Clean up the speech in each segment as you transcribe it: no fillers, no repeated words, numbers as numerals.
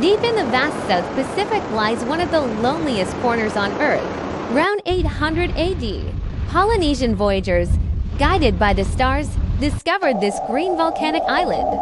Deep in the vast South Pacific lies one of the loneliest corners on Earth. Around 800 AD, Polynesian voyagers, guided by the stars, discovered this green volcanic island.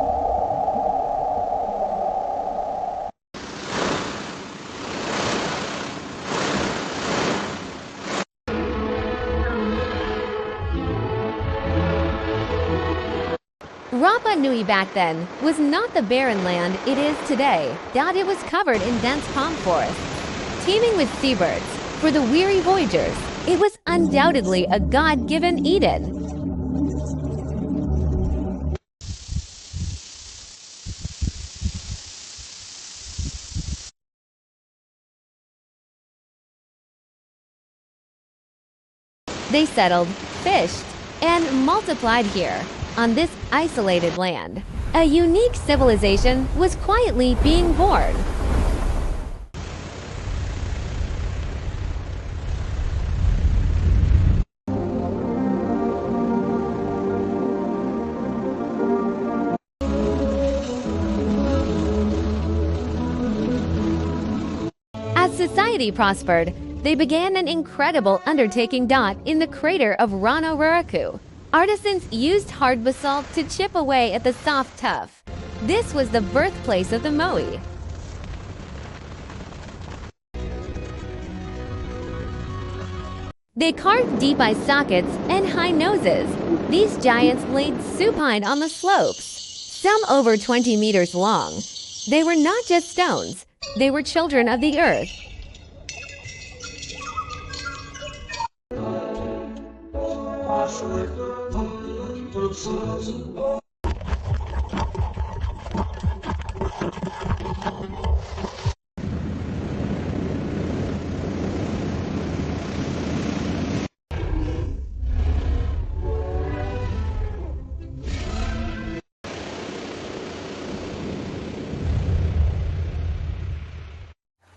Rapa Nui back then was not the barren land it is today, that it was covered in dense palm forests, teeming with seabirds. For the weary voyagers, it was undoubtedly a God-given Eden. They settled, fished, and multiplied here, on this isolated land. A unique civilization was quietly being born. As society prospered, they began an incredible undertaking in the crater of Rana Raraku. Artisans used hard basalt to chip away at the soft tuff. This was the birthplace of the moai. They carved deep eye sockets and high noses. These giants laid supine on the slopes, some over 20 meters long. They were not just stones, they were children of the earth.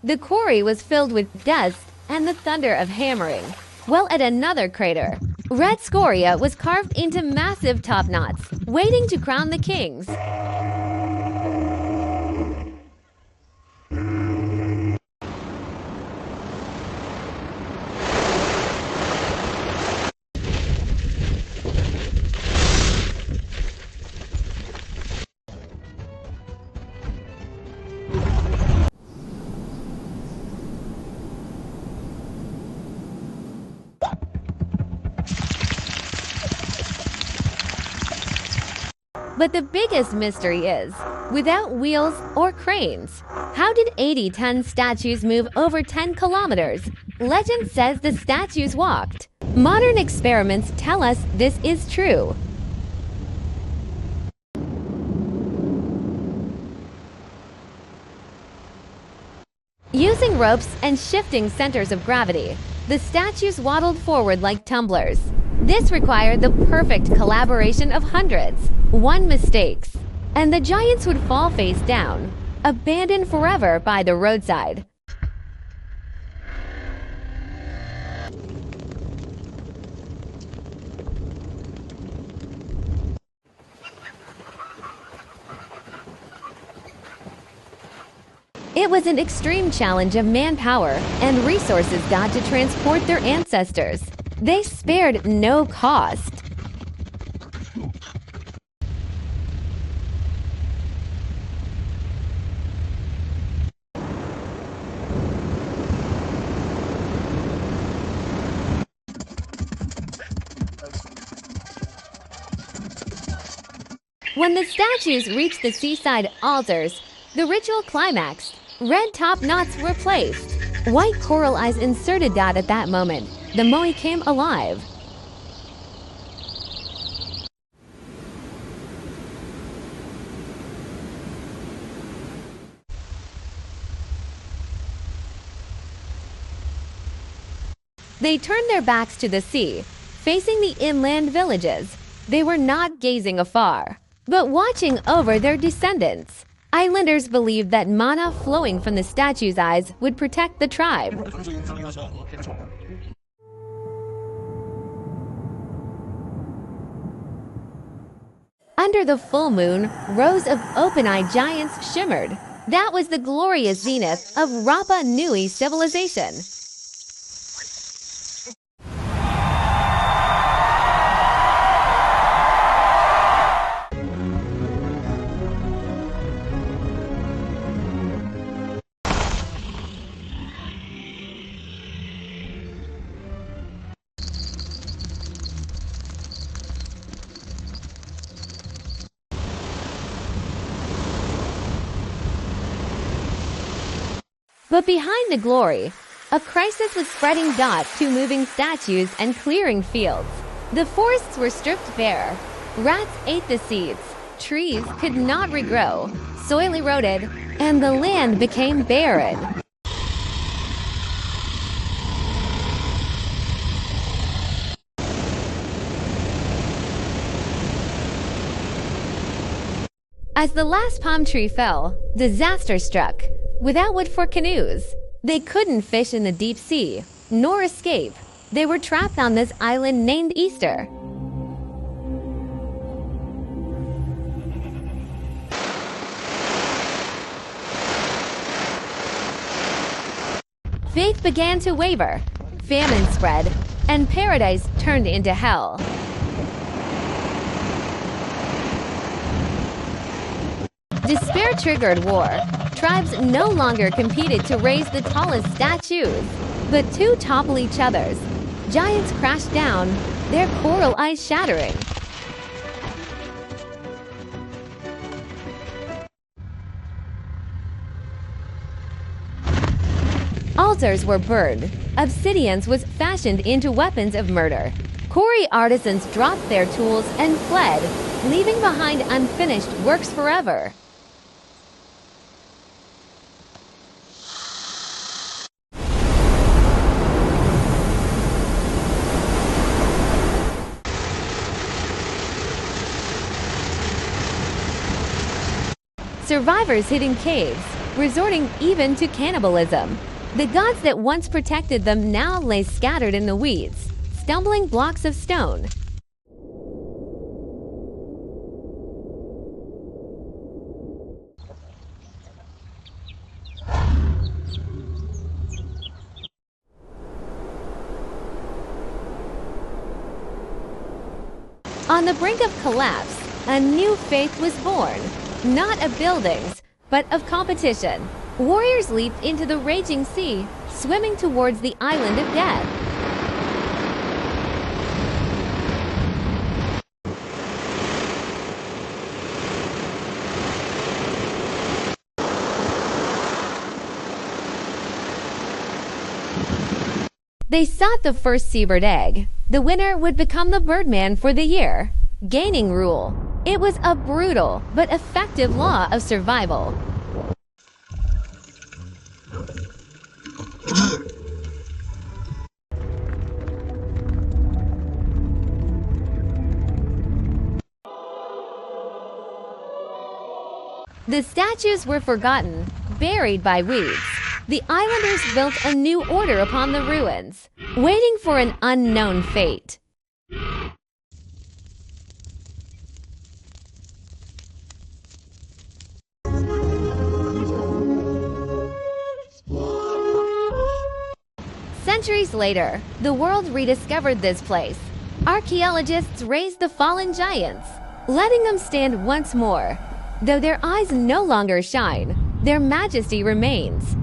The quarry was filled with dust and the thunder of hammering. While at another crater, red scoria was carved into massive top knots, waiting to crown the kings. But the biggest mystery is, without wheels or cranes, how did 80-ton statues move over 10 kilometers? Legend says the statues walked. Modern experiments tell us this is true. Using ropes and shifting centers of gravity, the statues waddled forward like tumblers. This required the perfect collaboration of hundreds. One mistake, and the giants would fall face down, abandoned forever by the roadside. It was an extreme challenge of manpower and resources to transport their ancestors. They spared no cost. When the statues reached the seaside altars, the ritual climaxed. Red top knots were placed. White coral eyes inserted at that moment. The moai came alive. They turned their backs to the sea, facing the inland villages. They were not gazing afar, but watching over their descendants. Islanders believed that mana flowing from the statue's eyes would protect the tribe. Under the full moon, rows of open-eyed giants shimmered. That was the glorious zenith of Rapa Nui civilization. But behind the glory, a crisis was spreading dots to moving statues and clearing fields. The forests were stripped bare. Rats ate the seeds. Trees could not regrow. Soil eroded, and the land became barren. As the last palm tree fell, disaster struck. Without wood for canoes, they couldn't fish in the deep sea, nor escape. They were trapped on this island named Easter. Faith began to waver, famine spread, and paradise turned into hell. Despair triggered war. Tribes no longer competed to raise the tallest statues, but to topple each other's. Giants crashed down, their coral eyes shattering. Altars were burned. Obsidians was fashioned into weapons of murder. Quarry artisans dropped their tools and fled, leaving behind unfinished works forever. Survivors hid in caves, resorting even to cannibalism. The gods that once protected them now lay scattered in the weeds, stumbling blocks of stone. On the brink of collapse, a new faith was born. Not of buildings, but of competition. Warriors leaped into the raging sea, swimming towards the island of death. They sought the first seabird egg. The winner would become the birdman for the year, gaining rule. It was a brutal but effective law of survival. The statues were forgotten, buried by weeds. The islanders built a new order upon the ruins, waiting for an unknown fate. Centuries later, the world rediscovered this place. Archaeologists raised the fallen giants, letting them stand once more. Though their eyes no longer shine, their majesty remains.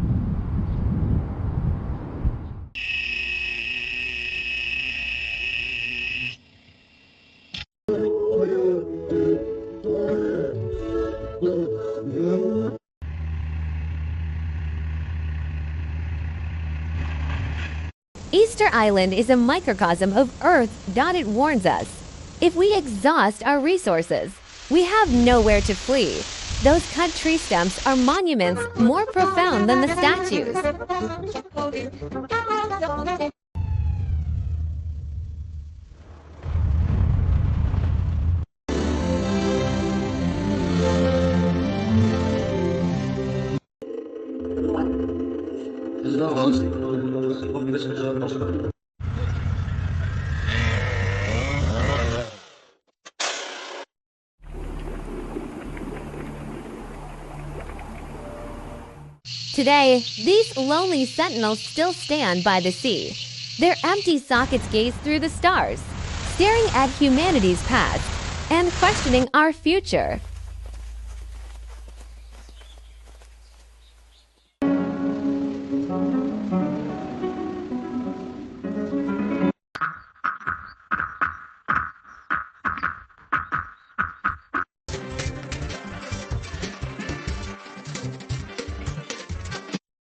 Easter Island is a microcosm of Earth. It warns us. If we exhaust our resources, we have nowhere to flee. Those cut tree stumps are monuments more profound than the statues. Today, these lonely sentinels still stand by the sea. Their empty sockets gaze through the stars, staring at humanity's past and questioning our future.